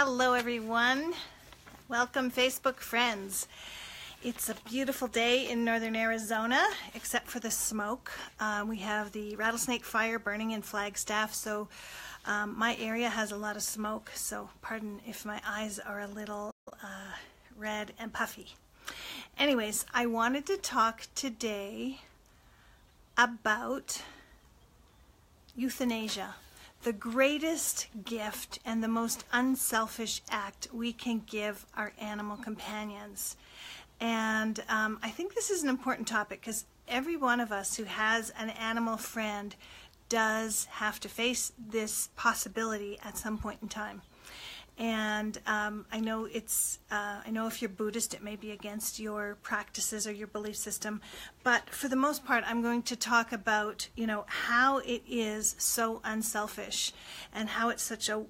Hello everyone. Welcome Facebook friends. It's a beautiful day in northern Arizona, except for the smoke. We have the rattlesnake fire burning in Flagstaff, so my area has a lot of smoke, so pardon if my eyes are a little red and puffy. Anyways, I wanted to talk today about euthanasia. The greatest gift and the most unselfish act we can give our animal companions. And I think this is an important topic because every one of us who has an animal friend does have to face this possibility at some point in time. And I know if you're Buddhist, it may be against your practices or your belief system, but for the most part, I'm going to talk about, how it is so unselfish and how it's such a,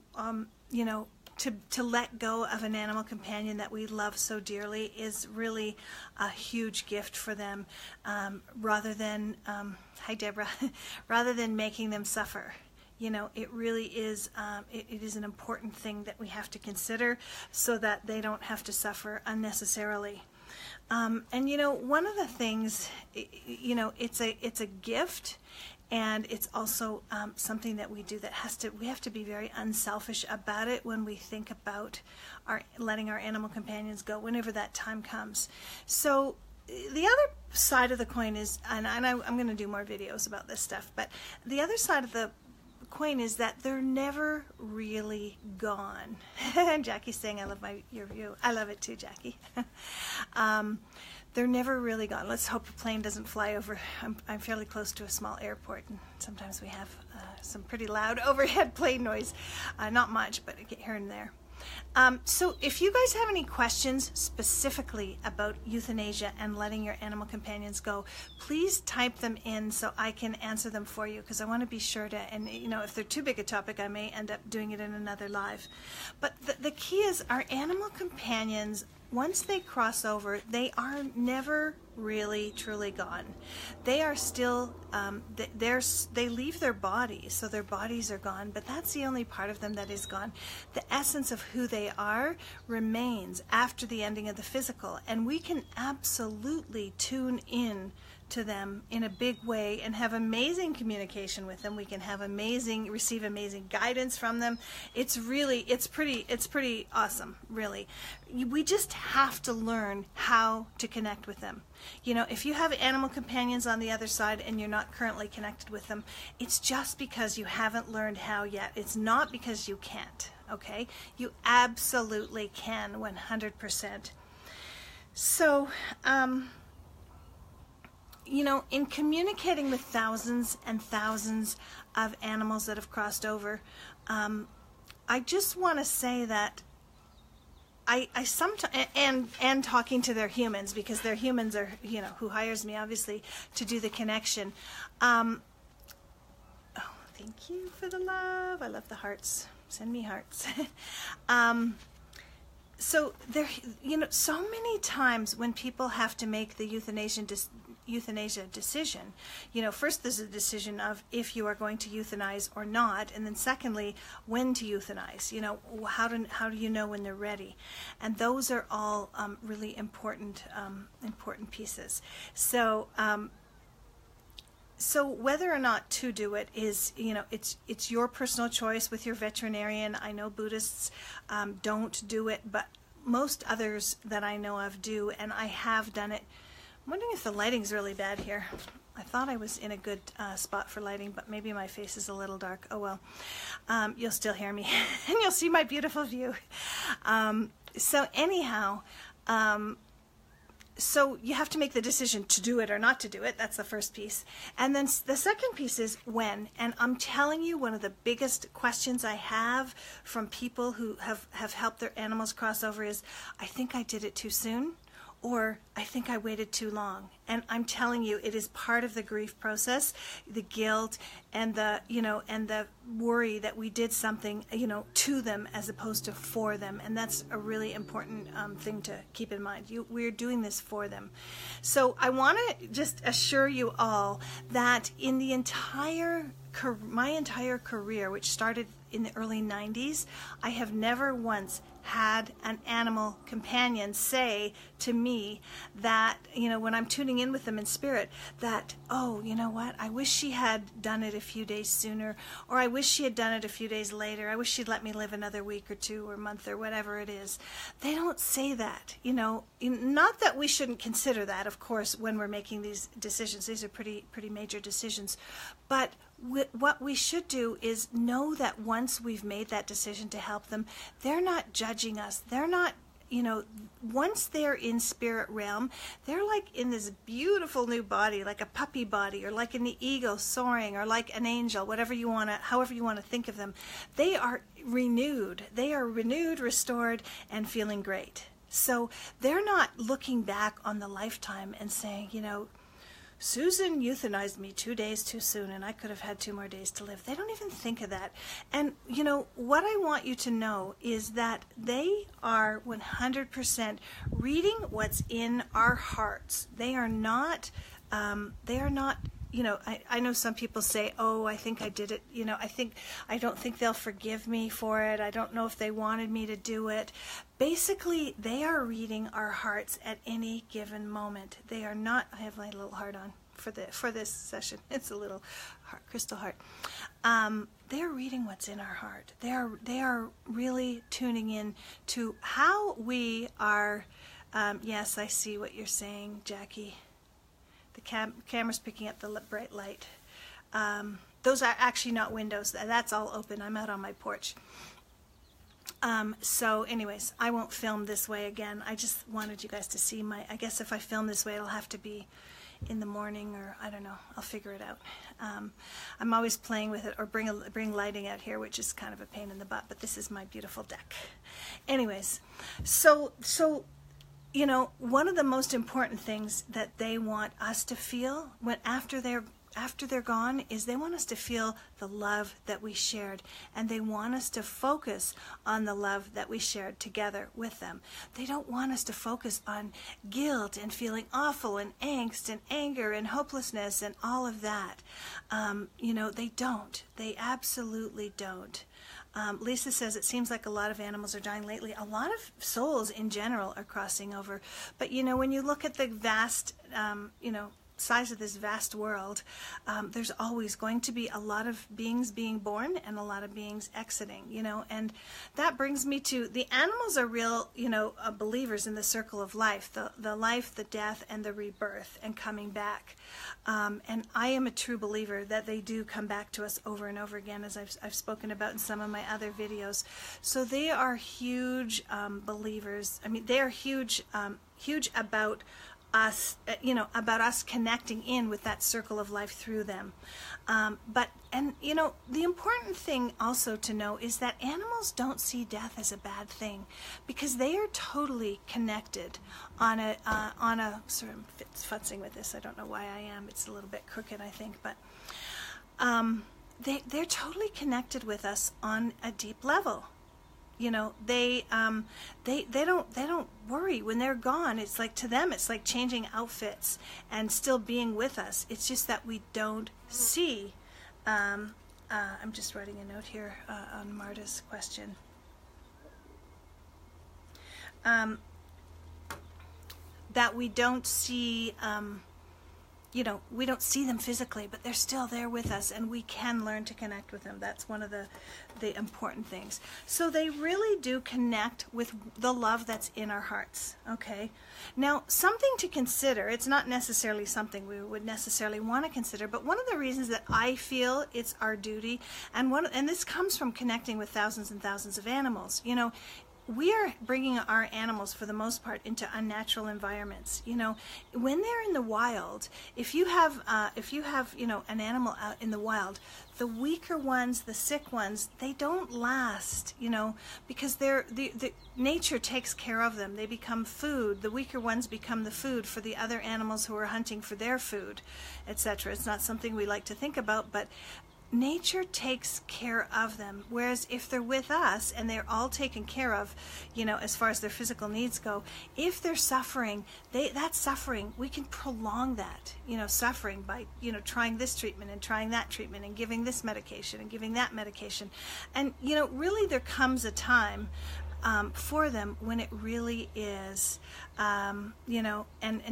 to let go of an animal companion that we love so dearly is really a huge gift for them, rather than, hi Deborah, rather than making them suffer. It really is, it is an important thing that we have to consider so that they don't have to suffer unnecessarily. And one of the things, it's a gift, and it's also something that we do that we have to be very unselfish about it when we think about letting our animal companions go whenever that time comes. So the other side of the coin is, and I'm going to do more videos about this stuff, but the other side of the coin is that they're never really gone. Jackie's saying, I love your view. I love it too, Jackie. They're never really gone. Let's hope a plane doesn't fly over. I'm fairly close to a small airport, and sometimes we have some pretty loud overhead plane noise. Not much, but here and there. So if you guys have any questions specifically about euthanasia and letting your animal companions go, please type them in so I can answer them for you, because I want to be sure to, and if they're too big a topic, I may end up doing it in another live. But the key is our animal companions, once they cross over, they are never really truly gone. They are still, they leave their bodies, so their bodies are gone, but that's the only part of them that is gone. The essence of who they are remains after the ending of the physical, and we can absolutely tune in to them in a big way and have amazing communication with them. We can have receive amazing guidance from them. It's pretty awesome, really. We just have to learn how to connect with them. If you have animal companions on the other side and you're not currently connected with them, it's just because you haven't learned how yet. It's not because you can't, okay? You absolutely can, 100%. So, in communicating with thousands and thousands of animals that have crossed over, I just want to say that I sometimes, and talking to their humans, because their humans are, who hires me, obviously, to do the connection. Oh, thank you for the love. I love the hearts. Send me hearts. So there, so many times when people have to make the euthanasia decision, first there's a decision of if you are going to euthanize or not, and then secondly, when to euthanize. How do you know when they're ready? And those are all really important pieces. So so whether or not to do it is, it's your personal choice with your veterinarian. I know Buddhists don't do it, but most others that I know of do, and I have done it. I'm wondering if the lighting's really bad here. I thought I was in a good spot for lighting, but maybe my face is a little dark. Oh well. You'll still hear me, and you'll see my beautiful view. So anyhow, so you have to make the decision to do it or not to do it. That's the first piece. And then the second piece is when. And I'm telling you, one of the biggest questions I have from people who have helped their animals cross over is, I think I did it too soon, or I think I waited too long. And I'm telling you, it is part of the grief process, the guilt, the worry that we did something, to them as opposed to for them. And that's a really important thing to keep in mind. We're doing this for them. So I want to just assure you all that in my entire career, which started in the early 90s, I have never once had an animal companion say to me that, when I'm tuning in with them in spirit, that, oh, you know what, I wish she had done it a few days sooner, or I wish she had done it a few days later, I wish she'd let me live another week or two or month or whatever it is. They don't say that, not that we shouldn't consider that, of course, when we're making these decisions. These are pretty major decisions, but what we should do is know that once we've made that decision to help them, they're not judging us. They're not, once they're in spirit realm, they're like in this beautiful new body, like a puppy body, or like an eagle soaring, or like an angel, however you want to think of them. They are renewed. They are renewed, restored, and feeling great. So they're not looking back on the lifetime and saying, Susan euthanized me 2 days too soon and I could have had 2 more days to live. They don't even think of that. And, what I want you to know is that they are 100% reading what's in our hearts. They are not, I know some people say, oh, I think I did it. I don't think they'll forgive me for it. I don't know if they wanted me to do it. Basically, they are reading our hearts at any given moment. They are not, I have my little heart on for this session. It's a little heart, crystal heart. They're reading what's in our heart. They are really tuning in to how we are. Yes, I see what you're saying, Jackie. The camera's picking up the bright light. Those are actually not windows. That's all open. I'm out on my porch. So anyways, I won't film this way again. I just wanted you guys to see I guess if I film this way, it'll have to be in the morning, or I don't know. I'll figure it out. I'm always playing with it, or bring lighting out here, which is kind of a pain in the butt, but this is my beautiful deck. Anyways, so one of the most important things that they want us to feel after they're gone is they want us to feel the love that we shared, and they want us to focus on the love that we shared together with them. They don't want us to focus on guilt and feeling awful and angst and anger and hopelessness and all of that. They don't. They absolutely don't. Lisa says it seems like a lot of animals are dying lately. A lot of souls in general are crossing over. But, when you look at the vast, size of this vast world, there's always going to be a lot of beings being born and a lot of beings exiting, and that brings me to the animals are real, believers in the circle of life, the life, the death, and the rebirth and coming back. And I am a true believer that they do come back to us over and over again, as I've spoken about in some of my other videos. So they are huge believers. I mean, they are huge about us, about us connecting in with that circle of life through them. The important thing also to know is that animals don't see death as a bad thing, because they are totally connected on a sort of futzing with this. I don't know why I am. It's a little bit crooked, I think, but they're totally connected with us on a deep level. They don't worry when they're gone. It's like, to them, it's like changing outfits and still being with us. It's just that we don't see. I'm just writing a note here on Marta's question. That we don't see. We don't see them physically, but they're still there with us, and we can learn to connect with them. That's one of the important things. So they really do connect with the love that's in our hearts, okay? Now, something to consider, it's not necessarily something we would necessarily want to consider, but one of the reasons that I feel it's our duty, and this comes from connecting with thousands and thousands of animals, we are bringing our animals, for the most part, into unnatural environments. When they're in the wild, if you have an animal out in the wild, the weaker ones, the sick ones, they don't last, because the nature takes care of them. They become food. The weaker ones become the food for the other animals who are hunting for their food, etc. It's not something we like to think about, but nature takes care of them. Whereas if they're with us and they're all taken care of, as far as their physical needs go, if they're suffering, that suffering, we can prolong that, suffering by, trying this treatment and trying that treatment and giving this medication and giving that medication. And, really there comes a time for them when it really is, and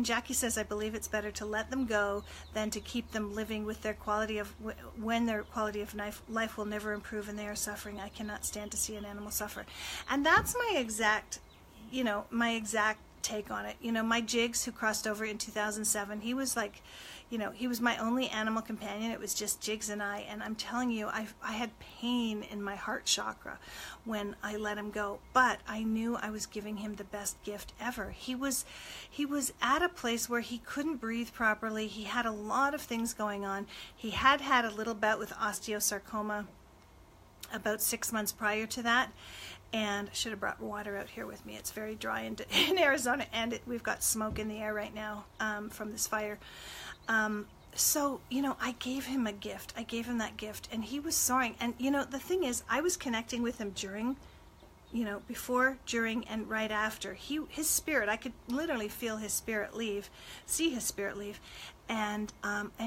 Jackie says, I believe it's better to let them go than to keep them living with their quality of, when their quality of life will never improve and they are suffering. I cannot stand to see an animal suffer. And that's my exact take on it. My Jigs, who crossed over in 2007, he was like, he was my only animal companion. It was just Jigs and I, and I'm telling you, I had pain in my heart chakra when I let him go, but I knew I was giving him the best gift ever. He was at a place where he couldn't breathe properly. He had a lot of things going on. He had a little bout with osteosarcoma about 6 months prior to that, and I should have brought water out here with me. It's very dry in Arizona, and we've got smoke in the air right now from this fire. So, I gave him a gift. I gave him that gift, and he was soaring. And, the thing is, I was connecting with him during, before, during, and right after. His spirit, I could literally feel his spirit leave, see his spirit leave, and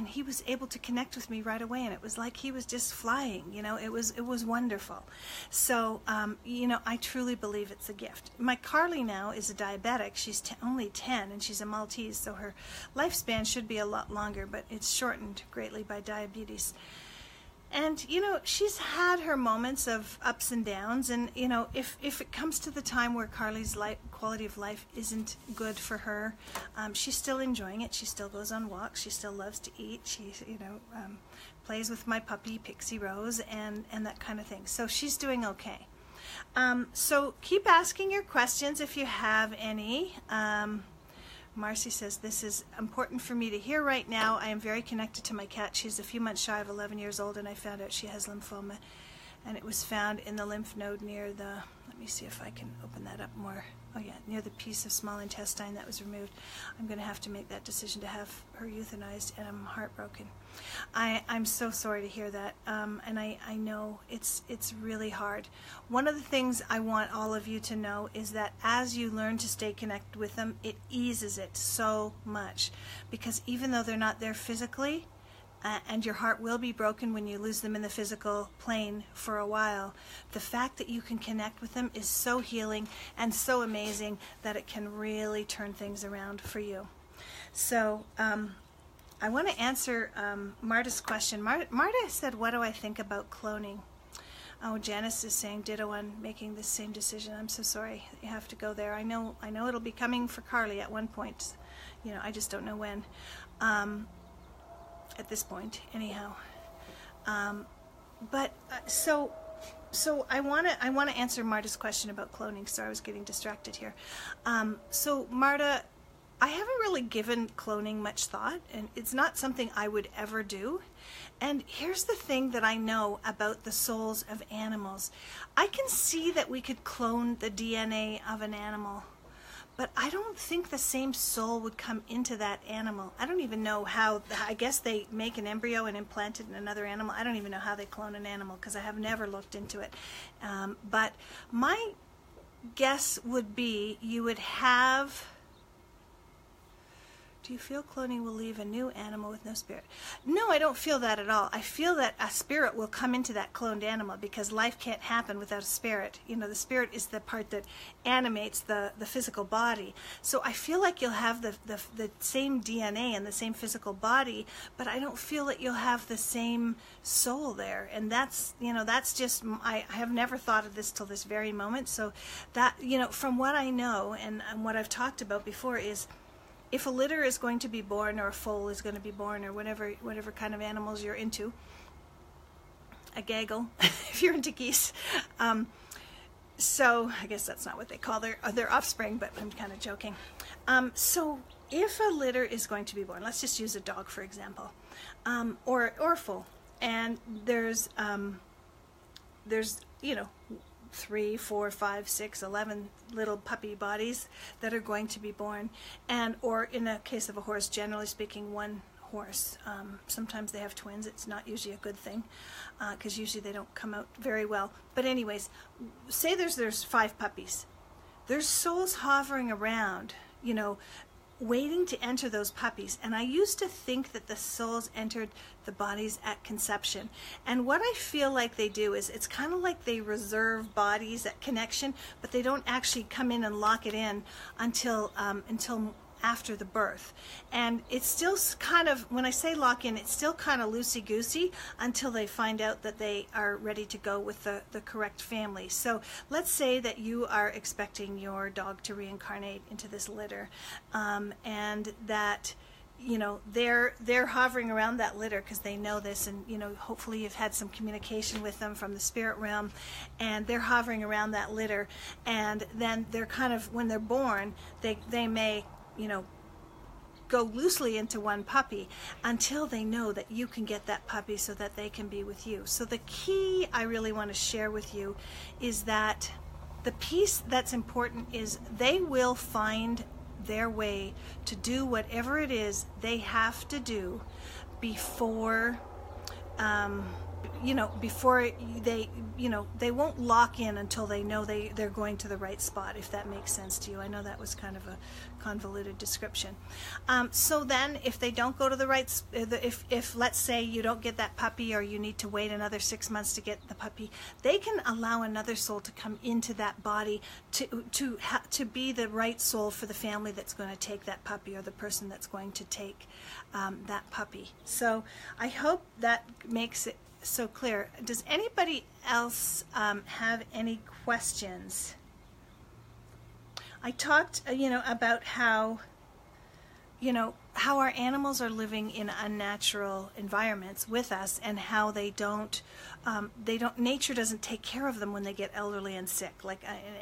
he was able to connect with me right away, and it was like he was just flying. It was wonderful. So, I truly believe it's a gift. My Carly now is a diabetic. She's only 10, and she's a Maltese, so her lifespan should be a lot longer, but it's shortened greatly by diabetes. And, she's had her moments of ups and downs, and, if it comes to the time where Carly's quality of life isn't good for her, she's still enjoying it. She still goes on walks. She still loves to eat. She, plays with my puppy, Pixie Rose, and that kind of thing. So she's doing okay. So keep asking your questions if you have any. Marcy says, this is important for me to hear right now. I am very connected to my cat. She's a few months shy of 11 years old, and I found out she has lymphoma. And it was found in the lymph node near the, let me see if I can open that up more. Oh yeah, near the piece of small intestine that was removed. I'm going to have to make that decision to have her euthanized, and I'm heartbroken. I'm so sorry to hear that, and I know it's really hard. One of the things I want all of you to know is that as you learn to stay connected with them, it eases it so much, because even though they're not there physically, and your heart will be broken when you lose them in the physical plane for a while, the fact that you can connect with them is so healing and so amazing that it can really turn things around for you. So I want to answer Marta's question. Marta said, what do I think about cloning? Oh, Janice is saying ditto on making the same decision. I'm so sorry you have to go there. I know it'll be coming for Carly at one point. I just don't know when. At this point, anyhow. So I want to answer Marta's question about cloning. Sorry, I was getting distracted here. So Marta, I haven't really given cloning much thought, and it's not something I would ever do. And here's the thing that I know about the souls of animals. I can see that we could clone the DNA of an animal, but I don't think the same soul would come into that animal. I don't even know how. I guess they make an embryo and implant it in another animal. I don't even know how they clone an animal, because I have never looked into it. But my guess would be you would have... Do you feel cloning will leave a new animal with no spirit? No, I don't feel that at all. I feel that a spirit will come into that cloned animal, because life can't happen without a spirit. The spirit is the part that animates the physical body. So I feel like you'll have the same DNA and the same physical body, but I don't feel that you'll have the same soul there. And that's just, I have never thought of this till this very moment. So that, from what I know and what I've talked about before is, if a litter is going to be born, or a foal is going to be born, or whatever kind of animals you're into, a gaggle, if you're into geese. So I guess that's not what they call their offspring, but I'm kind of joking. So if a litter is going to be born, let's just use a dog for example, or a foal, and there's 3, 4, 5, 6, 11 little puppy bodies that are going to be born, or in the case of a horse, generally speaking, one horse. Sometimes they have twins. It's not usually a good thing because usually they don't come out very well. But anyways, say there's 5 puppies. There's souls hovering around, you know, waiting to enter those puppies. And I used to think that the souls entered the bodies at conception. And what I feel like they do is it's kind of like they reserve bodies at connection, but they don't actually come in and lock it in until after the birth. And it's still kind of, when I say lock in, it's still kind of loosey-goosey until they find out that they are ready to go with the correct family. So let's say that you are expecting your dog to reincarnate into this litter, and that, you know, they're hovering around that litter because they know this, and, you know, hopefully you've had some communication with them from the spirit realm, and they're hovering around that litter. And then they're kind of, when they're born, they may, you know, go loosely into one puppy until they know that you can get that puppy so that they can be with you. So the key I really want to share with you is that the piece that's important is they will find their way to do whatever it is they have to do before before they, they won't lock in until they know they're going to the right spot, if that makes sense to you. I know that was kind of a convoluted description. So then if they don't go to the right, if let's say you don't get that puppy, or you need to wait another 6 months to get the puppy, they can allow another soul to come into that body to be the right soul for the family that's going to take that puppy, or the person that's going to take that puppy. So I hope that makes it so clear. Does anybody else have any questions? I talked, about how our animals are living in unnatural environments with us, and how nature doesn't take care of them when they get elderly and sick.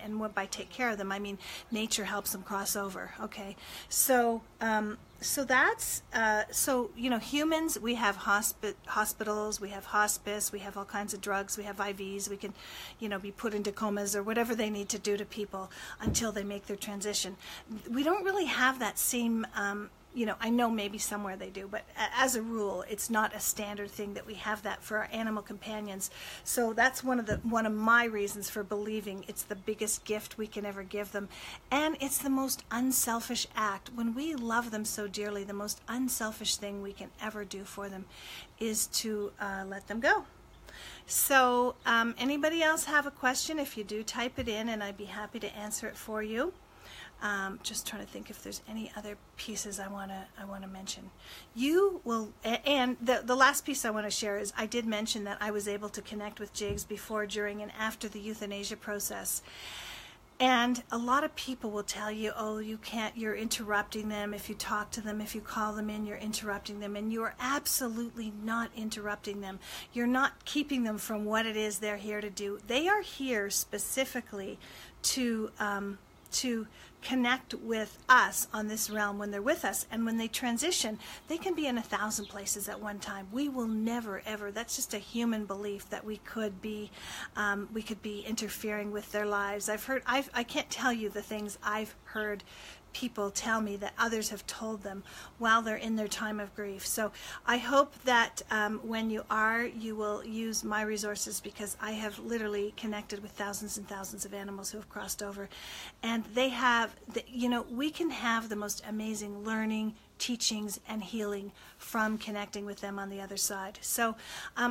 And by take care of them, I mean nature helps them cross over. Okay, so that's humans, we have hospitals, we have hospice, we have all kinds of drugs, we have IVs, we can be put into comas or whatever they need to do to people until they make their transition. We don't really have that same I know maybe somewhere they do, but as a rule, it's not a standard thing that we have that for our animal companions. So that's one of my reasons for believing it's the biggest gift we can ever give them, and it's the most unselfish act. When we love them so dearly, the most unselfish thing we can ever do for them is to let them go. So anybody else have a question? If you do, type it in, and I'd be happy to answer it for you. Just trying to think if there's any other pieces I want to mention. You will, and the last piece I want to share is I did mention that I was able to connect with jigs before, during, and after the euthanasia process. And a lot of people will tell you, oh, you can't, you're interrupting them. If you talk to them, if you call them in, you're interrupting them. And you are absolutely not interrupting them. You're not keeping them from what it is they're here to do. They are here specifically to connect with us on this realm when they're with us. And when they transition, they can be in 1,000 places at one time. We will never, ever, that's just a human belief that we could be interfering with their lives. I can't tell you the things I've heard people tell me that others have told them while they're in their time of grief. So I hope that when you will use my resources, because I have literally connected with thousands and thousands of animals who have crossed over, and they have, we can have the most amazing learning, teachings, and healing from connecting with them on the other side. So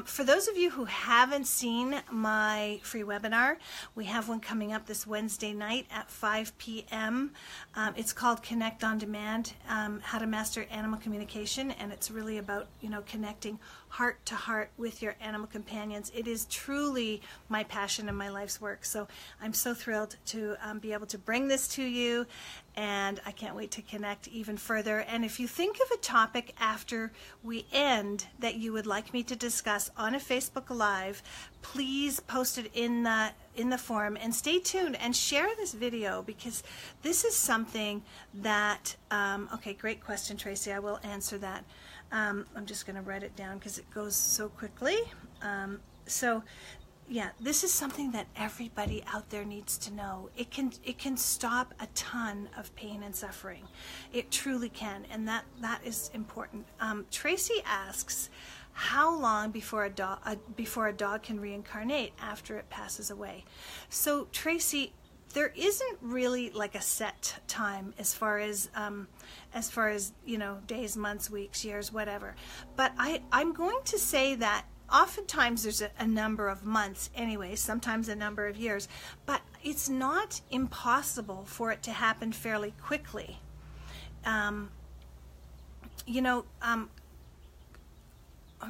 for those of you who haven't seen my free webinar, we have one coming up this Wednesday night at 5 p.m. It's called Connect on Demand, How to Master Animal Communication, and it's really about connecting heart to heart with your animal companions. It is truly my passion and my life's work. So I'm so thrilled to be able to bring this to you, and I can't wait to connect even further. And if you think of a topic after we end that you would like me to discuss on a Facebook Live, please post it in the forum, and stay tuned and share this video, because this is something that okay, great question, Tracy. I will answer that. I'm just going to write it down because it goes so quickly. So yeah, this is something that everybody out there needs to know. It can stop a ton of pain and suffering. It truly can, and that is important. Tracy asks, how long before a dog can reincarnate after it passes away? So Tracy, there isn't really like a set time as far as days, months, weeks, years, whatever. But I'm going to say that oftentimes there's a number of months anyway, sometimes a number of years, but it's not impossible for it to happen fairly quickly. I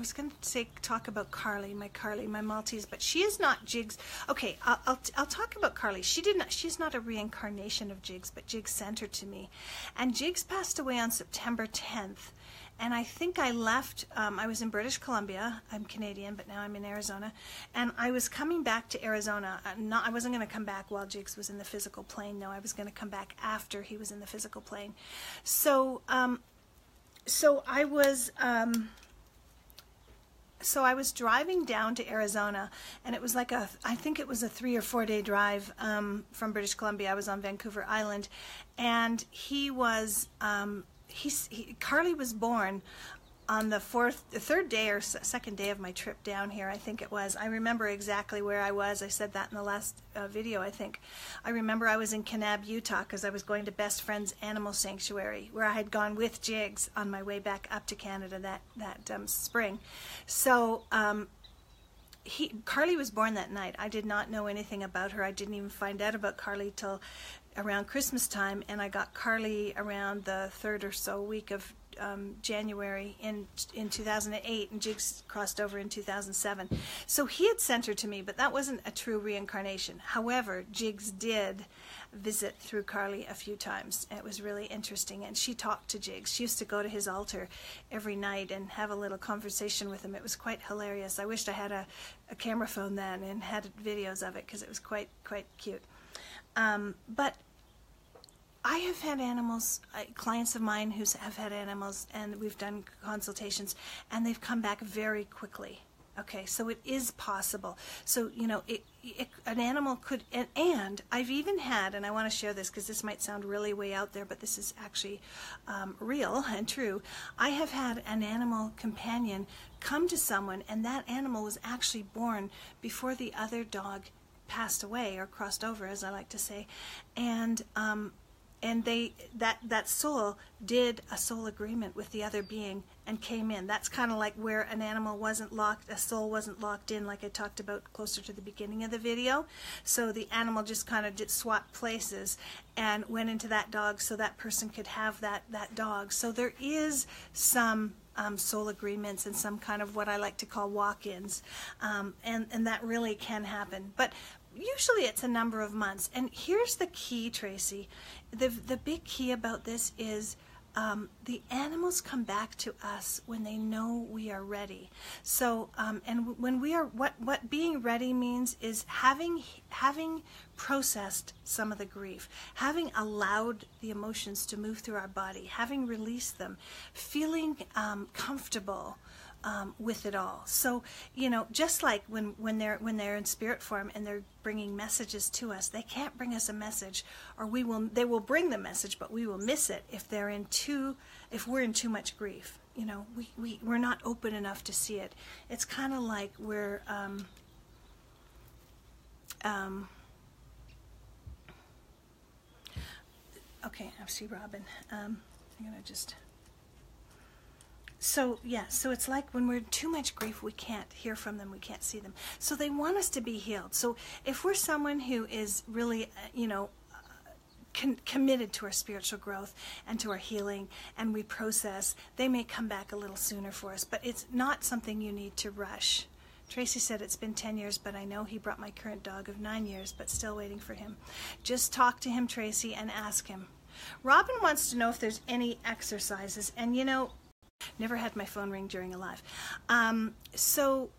was going to talk about Carly, my Maltese, but she is not Jig's. Okay, I'll talk about Carly. She's not a reincarnation of Jig's, but Jig sent her to me, and Jig's passed away on September 10th. And I think I left, I was in British Columbia. I'm Canadian, but now I'm in Arizona. And I was coming back to Arizona. I wasn't going to come back while Jigs was in the physical plane. No, I was going to come back after he was in the physical plane. So I was driving down to Arizona, and it was like I think it was a 3 or 4 day drive from British Columbia. I was on Vancouver Island, and he was... Carly was born on the third day or second day of my trip down here, I think it was. I remember exactly where I was. I said that in the last video, I think. I remember I was in Kanab, Utah, because I was going to Best Friends Animal Sanctuary, where I had gone with Jigs on my way back up to Canada that spring. So Carly was born that night. I did not know anything about her. I didn't even find out about Carly till around Christmas time, and I got Carly around the third or so week of January in 2008, and Jigs crossed over in 2007. So he had sent her to me, but that wasn't a true reincarnation. However, Jigs did visit through Carly a few times. It was really interesting, and she talked to Jigs. She used to go to his altar every night and have a little conversation with him. It was quite hilarious. I wished I had a camera phone then and had videos of it, because it was quite cute. But I have had animals, clients of mine who have had animals, and we've done consultations, and they've come back very quickly. Okay, so it is possible. So, an animal could, and I've even had, and I want to share this because this might sound really way out there, but this is actually real and true. I have had an animal companion come to someone, and that animal was actually born before the other dog passed away, or crossed over, as I like to say, and that soul did a soul agreement with the other being and came in. That's kind of like where an animal wasn't locked, a soul wasn't locked in, like I talked about closer to the beginning of the video. So the animal just kind of swapped places and went into that dog so that person could have that dog. So there is some soul agreements and some kind of what I like to call walk-ins, and that really can happen. But usually it's a number of months. And here's the key, Tracy. The big key about this is the animals come back to us when they know we are ready. So, and when we are, what being ready means is having processed some of the grief, having allowed the emotions to move through our body, having released them, feeling comfortable with it all. So, just like when they're in spirit form and they're bringing messages to us, they can't bring us a message, or they will bring the message, but we will miss it if we're in too much grief. We're not open enough to see it. It's kind of like we're okay, I see Robin. I'm gonna just. So it's like when we're in too much grief, we can't hear from them, we can't see them. So they want us to be healed. So if we're someone who is really, committed to our spiritual growth and to our healing, and we process, they may come back a little sooner for us. But it's not something you need to rush. Tracy said it's been 10 years, but I know he brought my current dog of 9 years, but still waiting for him. Just talk to him, Tracy, and ask him. Robin wants to know if there's any exercises, and never had my phone ring during a live. So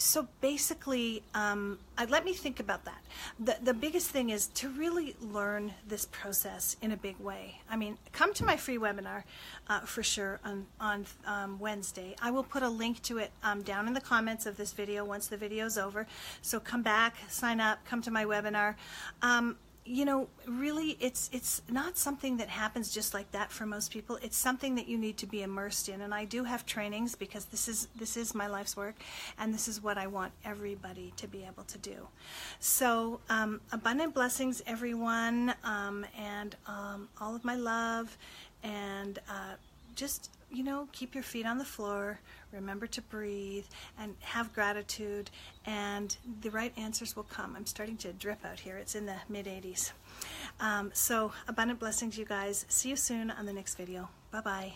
So basically, let me think about that. The biggest thing is to really learn this process in a big way. I mean, come to my free webinar for sure on Wednesday. I will put a link to it down in the comments of this video once the video is over. So come back, sign up, come to my webinar. You know, really, it's not something that happens just like that for most people. It's something that you need to be immersed in, and I do have trainings because this is my life's work, and this is what I want everybody to be able to do. So abundant blessings, everyone, and all of my love, and just, you know, keep your feet on the floor, remember to breathe, and have gratitude, and the right answers will come. I'm starting to drip out here. It's in the mid-80s. So abundant blessings, you guys. See you soon on the next video. Bye-bye.